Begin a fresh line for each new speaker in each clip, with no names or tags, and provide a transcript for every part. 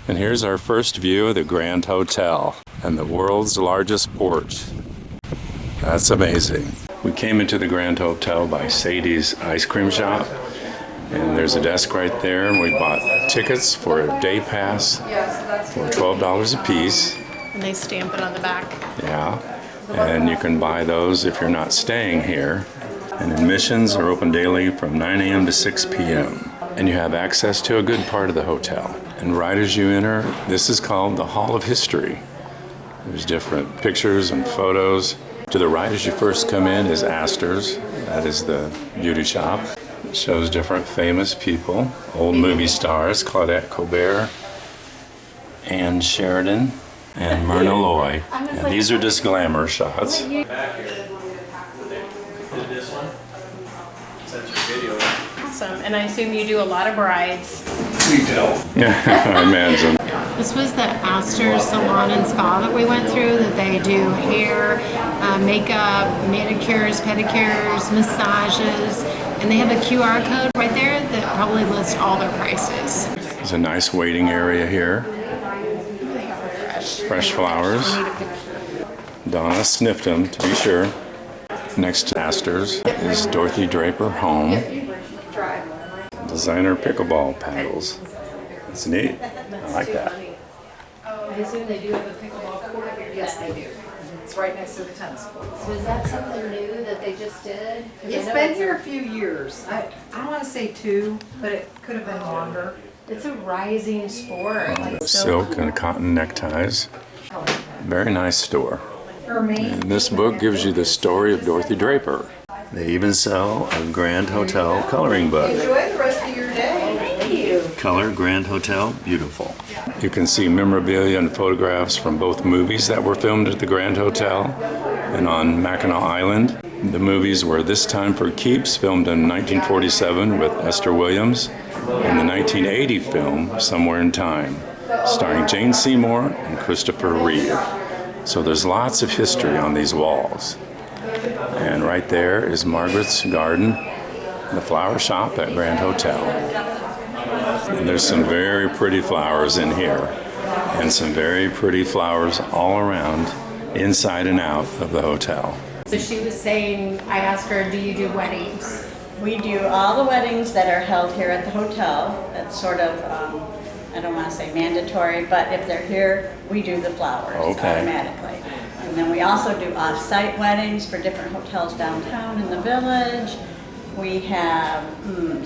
And here's our first view of the Grand Hotel and the world's largest porch. That's amazing. We came into the Grand Hotel by Sadie's ice cream shop, and there's a desk right there, and we bought tickets for a day pass for $12 a piece.
And they stamp it on the back.
Yeah, and you can buy those if you're not staying here. And admissions are open daily from 9 a.m. to 6 p.m. And you have access to a good part of the hotel. And right as you enter, this is called the Hall of History. There's different pictures and photos. To the right as you first come in is Astor's. That is the beauty shop. It shows different famous people, old movie stars, Claudette Colbert, Ann Sheridan, and Myrna Loy. And these are just glamour shots.
Awesome. And I assume you do a lot of brides.
We do.
Yeah, I imagine.
This was the Astor Salon and Spa that we went through, that they do hair, makeup, manicures, pedicures, massages, and they have a QR code right there that probably lists all their prices.
There's a nice waiting area here. Fresh flowers. Donna sniffed them to be sure. Next to Astor's is Dorothy Draper Home. Designer pickleball paddles. That's neat. I like that.
I assume they do have a pickleball court? Yes, they do. It's right next to the tennis court.
So is that something new that they just did?
It's been here a few years. I want to say 2, but it could have been longer.
It's a rising sport. Like
Silk and cotton neckties. Very nice store.
For me.
And this book gives you the story of Dorothy Draper. They even sell a Grand Hotel coloring book.
Enjoy the rest of your day.
Thank you.
Color Grand Hotel, beautiful. You can see memorabilia and photographs from both movies that were filmed at the Grand Hotel and on Mackinac Island. The movies were This Time for Keeps, filmed in 1947 with Esther Williams, and the 1980 film Somewhere in Time, starring Jane Seymour and Christopher Reeve. So there's lots of history on these walls. And right there is Margaret's Garden, the flower shop at Grand Hotel. And there's some very pretty flowers in here, and some very pretty flowers all around, inside and out of the hotel.
So she was saying, I asked her, do you do weddings?
We do all the weddings that are held here at the hotel. That's sort of, I don't want to say mandatory, but if they're here, we do the flowers automatically. And then we also do off-site weddings for different hotels downtown in the village. We have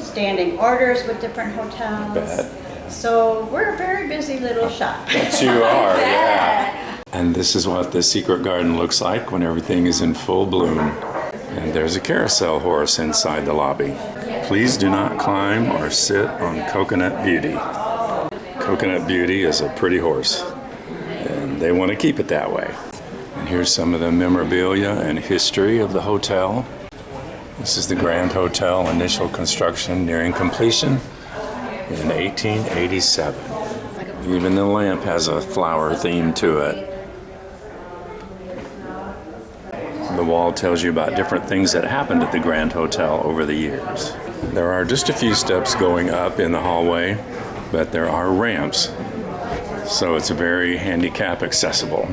standing orders with different hotels.
Bet.
So we're a very busy little shop.
Yes, you are, yeah. And this is what the secret garden looks like when everything is in full bloom. And there's a carousel horse inside the lobby. Please do not climb or sit on Coconut Beauty. Coconut Beauty is a pretty horse, and they want to keep it that way. And here's some of the memorabilia and history of the hotel. This is the Grand Hotel initial construction nearing completion in 1887. Even the lamp has a flower theme to it. The wall tells you about different things that happened at the Grand Hotel over the years. There are just a few steps going up in the hallway, but there are ramps, so it's very handicap accessible.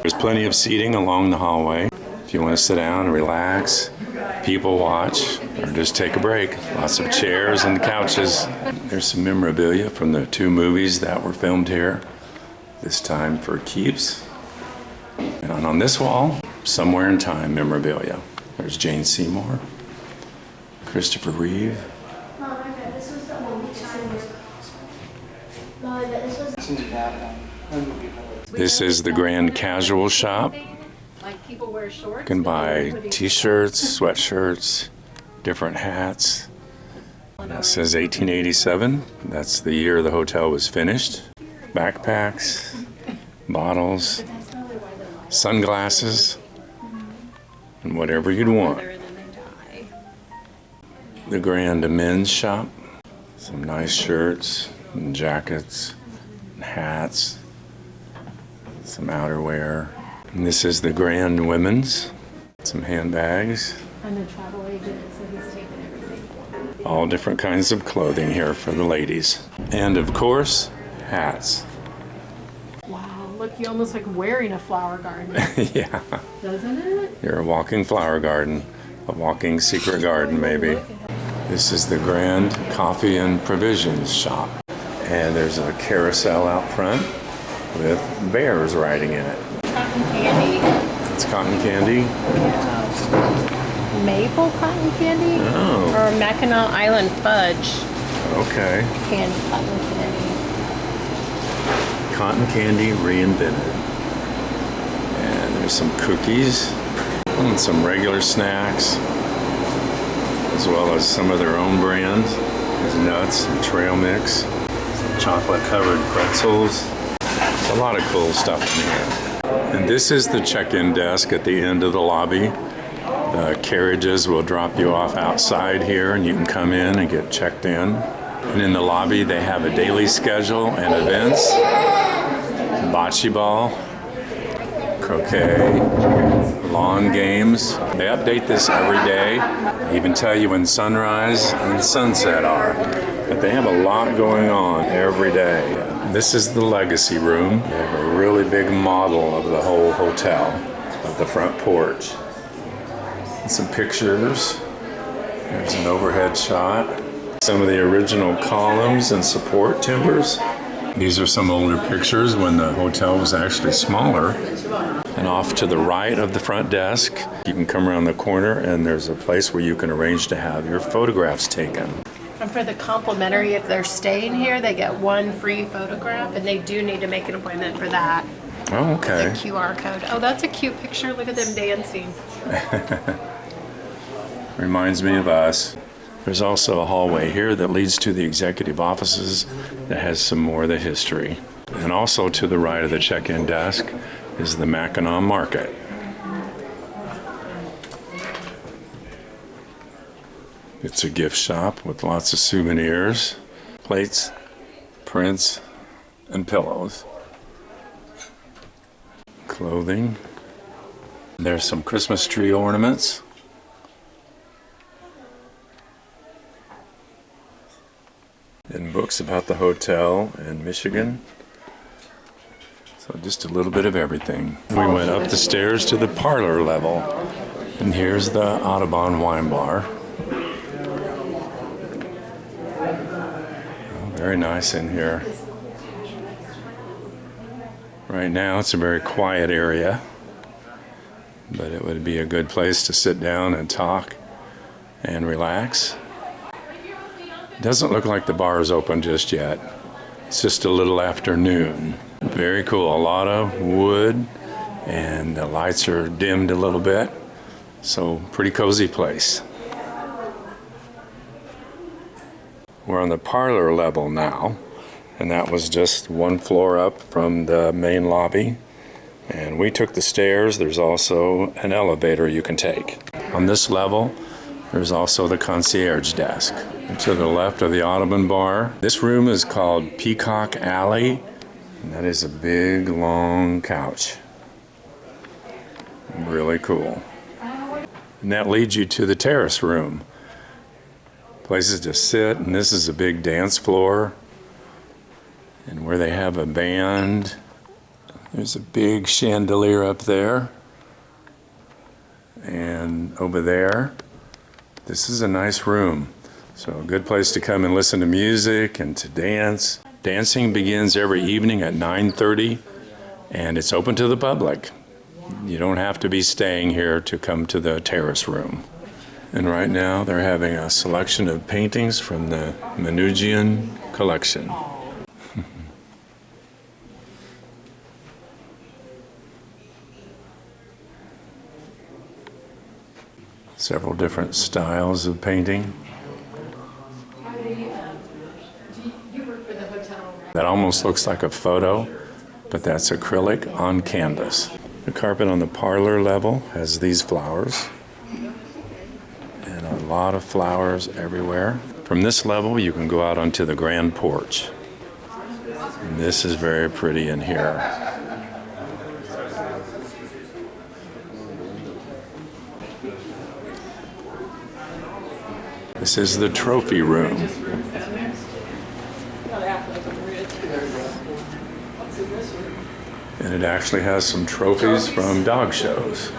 There's plenty of seating along the hallway. If you want to sit down and relax, people watch, or just take a break. Lots of chairs and couches. There's some memorabilia from the 2 movies that were filmed here. This Time for Keeps. And on this wall, Somewhere in Time memorabilia. There's Jane Seymour, Christopher Reeve.
Mom, I bet this was the only time. Mom, I bet this was.
This is the Grand Casual Shop.
Like people wear shorts.
You can buy t-shirts, sweatshirts, different hats. That says 1887. That's the year the hotel was finished. Backpacks, bottles, sunglasses, and whatever you'd want. The Grand Men's Shop. Some nice shirts and jackets and hats. Some outerwear. And this is the Grand Women's. Some handbags.
I'm a travel agent, so he's taking everything.
All different kinds of clothing here for the ladies. And of course, hats.
Wow, look, you almost like wearing a flower garden,
Yeah,
doesn't it?
you're a walking flower garden, a walking secret garden maybe. This is the Grand Coffee and Provisions shop. And there's a carousel out front with bears riding in it.
Cotton candy.
It's cotton candy.
Maple cotton candy?
Oh.
Or Mackinac Island fudge
Okay.
cotton candy.
Cotton candy reinvented. And there's some cookies and some regular snacks, as well as some of their own brands. There's nuts and trail mix, some chocolate covered pretzels. A lot of cool stuff in here. And this is the check-in desk at the end of the lobby. The carriages will drop you off outside here and you can come in and get checked in. And in the lobby they have a daily schedule and events. Bocce ball, croquet, lawn games. They update this every day. They even tell you when sunrise and sunset are. But they have a lot going on every day. This is the legacy room. They have a really big model of the whole hotel, of the front porch. And some pictures. There's an overhead shot. Some of the original columns and support timbers. These are some older pictures when the hotel was actually smaller. And off to the right of the front desk, you can come around the corner and there's a place where you can arrange to have your photographs taken.
And for the complimentary, if they're staying here, they get one free photograph, and they do need to make an appointment for that.
Oh, okay.
The QR code. Oh, that's a cute picture. Look at them dancing.
Reminds me of us. There's also a hallway here that leads to the executive offices that has some more of the history. And also to the right of the check-in desk is the Mackinac Market. It's a gift shop with lots of souvenirs, plates, prints, and pillows. Clothing. There's some Christmas tree ornaments. And books about the hotel in Michigan. So just a little bit of everything. We went up the stairs to the parlor level. And here's the Audubon wine bar. Oh, very nice in here. Right now it's a very quiet area, but it would be a good place to sit down and talk and relax. Doesn't look like the bar is open just yet. It's just a little after noon. Very cool. A lot of wood, and the lights are dimmed a little bit. So pretty cozy place. We're on the parlor level now, and that was just one floor up from the main lobby. And we took the stairs. There's also an elevator you can take. On this level, there's also the concierge desk. And to the left of the Audubon bar, this room is called Peacock Alley, and that is a big, long couch. Really cool. And that leads you to the terrace room. Places to sit, and this is a big dance floor, and where they have a band. There's a big chandelier up there, and over there. This is a nice room, so a good place to come and listen to music and to dance. Dancing begins every evening at 9:30, and it's open to the public. You don't have to be staying here to come to the terrace room. And right now they're having a selection of paintings from the Menugian collection. Several different styles of painting. That almost looks like a photo, but that's acrylic on canvas. The carpet on the parlor level has these flowers, and a lot of flowers everywhere. From this level, you can go out onto the grand porch. And this is very pretty in here. This is the trophy room. And it actually has some trophies from dog shows.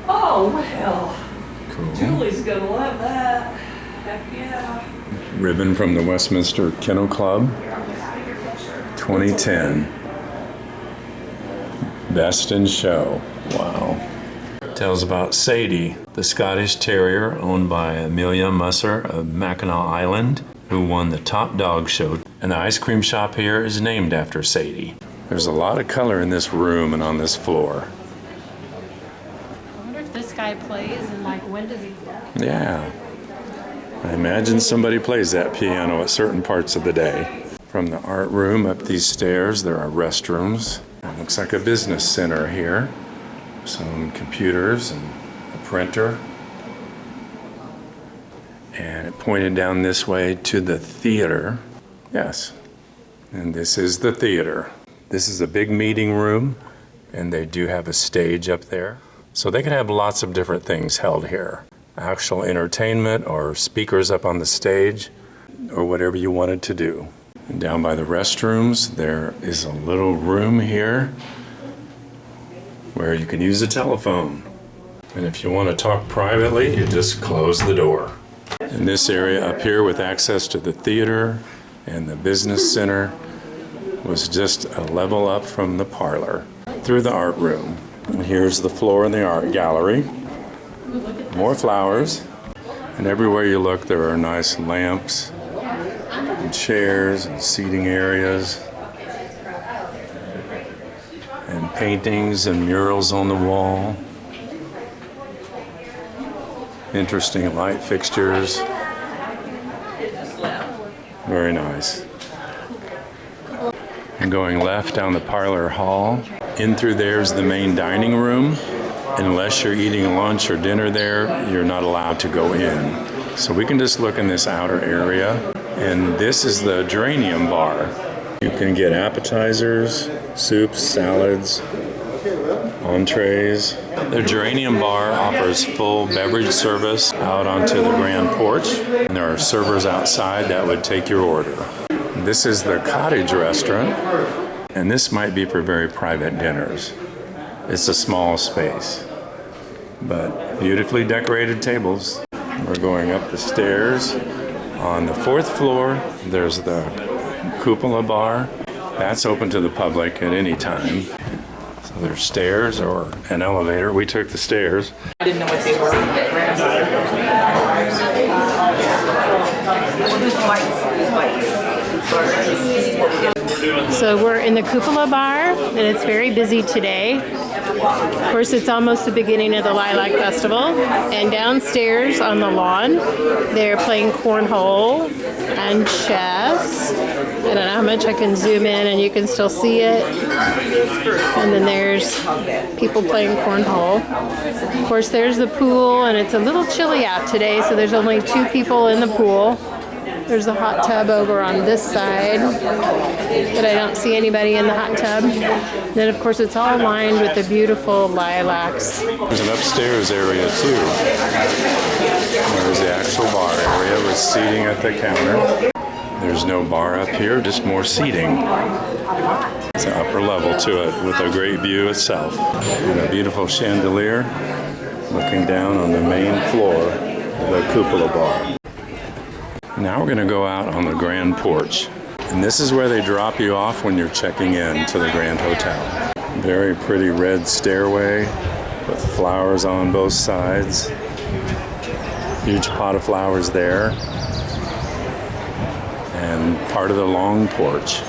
Oh, well.
Cool.
Julie's gonna love that. Heck yeah.
Ribbon from the Westminster Kennel Club, 2010. Best in Show. Wow. Tells about Sadie, the Scottish Terrier owned by Amelia Musser of Mackinac Island, who won the top dog show. And the ice cream shop here is named after Sadie. There's a lot of color in this room and on this floor.
I wonder if this guy plays and like when does he?
Yeah. I imagine somebody plays that piano at certain parts of the day. From the art room up these stairs, there are restrooms. It looks like a business center here. Some computers and a printer. And it pointed down this way to the theater. Yes. And this is the theater. This is a big meeting room, and they do have a stage up there. So they can have lots of different things held here. Actual entertainment or speakers up on the stage or whatever you wanted to do. And down by the restrooms, there is a little room here where you can use a telephone. And if you want to talk privately, you just close the door. In this area up here with access to the theater and the business center was just a level up from the parlor through the art room. And here's the floor in the art gallery. More flowers. And everywhere you look, there are nice lamps and chairs and seating areas and paintings and murals on the wall. Interesting light fixtures. Very nice. And going left down the parlor hall, in through there's the main dining room. Unless you're eating lunch or dinner there, you're not allowed to go in. So we can just look in this outer area. And this is the geranium bar. You can get appetizers, soups, salads, entrees. The geranium bar offers full beverage service out onto the grand porch. And there are servers outside that would take your order. This is the cottage restaurant. And this might be for very private dinners. It's a small space, but beautifully decorated tables. We're going up the stairs. On the 4th floor, there's the cupola bar. That's open to the public at any time. So there's stairs or an elevator. We took the stairs.
I didn't know what they were.
So we're in the cupola bar, and it's very busy today. Of course, it's almost the beginning of the Lilac Festival. And downstairs on the lawn, they're playing cornhole and chess. I don't know how much I can zoom in and you can still see it. And then there's people playing cornhole. Of course, there's the pool, and it's a little chilly out today, so there's only 2 people in the pool. There's a hot tub over on this side, but I don't see anybody in the hot tub. Then, of course, it's all lined with the beautiful lilacs.
There's an upstairs area, too. There's the actual bar area with seating at the counter. There's no bar up here, just more seating. It's an upper level to it with a great view itself. And a beautiful chandelier looking down on the main floor of the cupola bar. Now we're going to go out on the grand porch. And this is where they drop you off when you're checking in to the Grand Hotel. Very pretty red stairway with flowers on both sides. Huge pot of flowers there. And part of the long porch.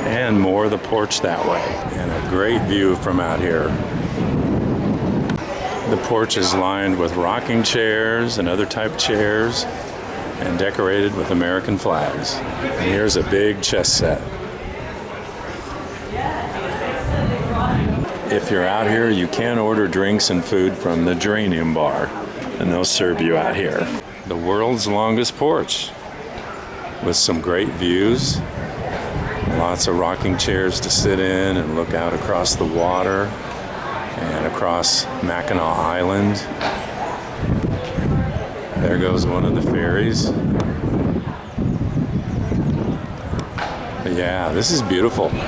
And more of the porch that way. And a great view from out here. The porch is lined with rocking chairs and other type chairs, and decorated with American flags. And here's a big chess set. If you're out here, you can order drinks and food from the geranium bar, and they'll serve you out here. The world's longest porch, with some great views. Lots of rocking chairs to sit in and look out across the water and across Mackinac Island. There goes one of the ferries. But Yeah, this is beautiful. The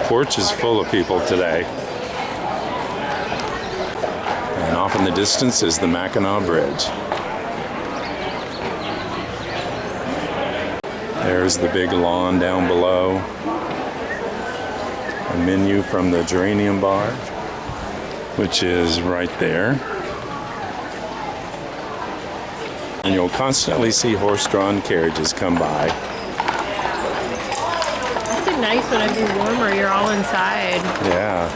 porch is full of people today. And off in the distance is the Mackinac Bridge. There's the big lawn down below. A menu from the Geranium Bar, which is right there. And you'll constantly see horse-drawn carriages come by.
It's nice when it be warmer, you're all inside.
Yeah.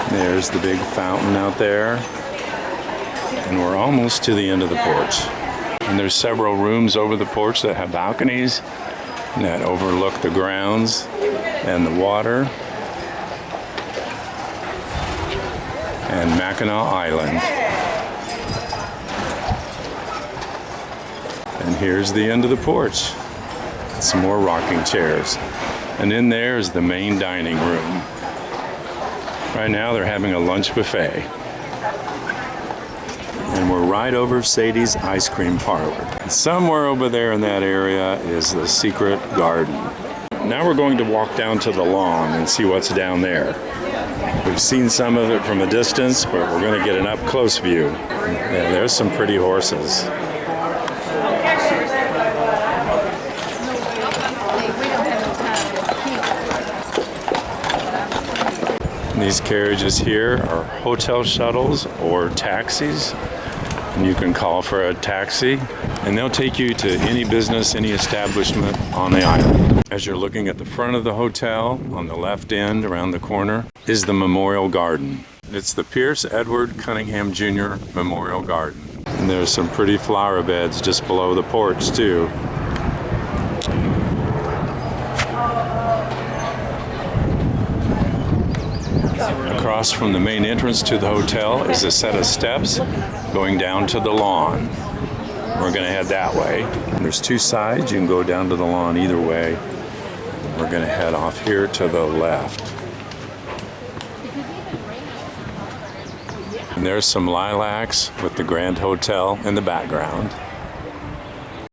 There's the big fountain out there. And we're almost to the end of the porch. And there's several rooms over the porch that have balconies that overlook the grounds and the water. And Mackinac Island. And here's the end of the porch. Some more rocking chairs. And in there is the main dining room. Right now they're having a lunch buffet. And we're right over Sadie's ice cream parlor. And somewhere over there in that area is the secret garden. Now we're going to walk down to the lawn and see what's down there. We've seen some of it from a distance, but we're going to get an up-close view. Yeah, there's some pretty horses. These carriages here are hotel shuttles or taxis. And you can call for a taxi, and they'll take you to any business, any establishment on the island. As you're looking at the front of the hotel, on the left end, around the corner, is the Memorial Garden. It's the Pierce Edward Cunningham Jr. Memorial Garden. And there's some pretty flower beds just below the porch, too. Across from the main entrance to the hotel is a set of steps going down to the lawn. We're going to head that way. There's two sides. You can go down to the lawn either way. We're going to head off here to the left. And there's some lilacs with the Grand Hotel in the background.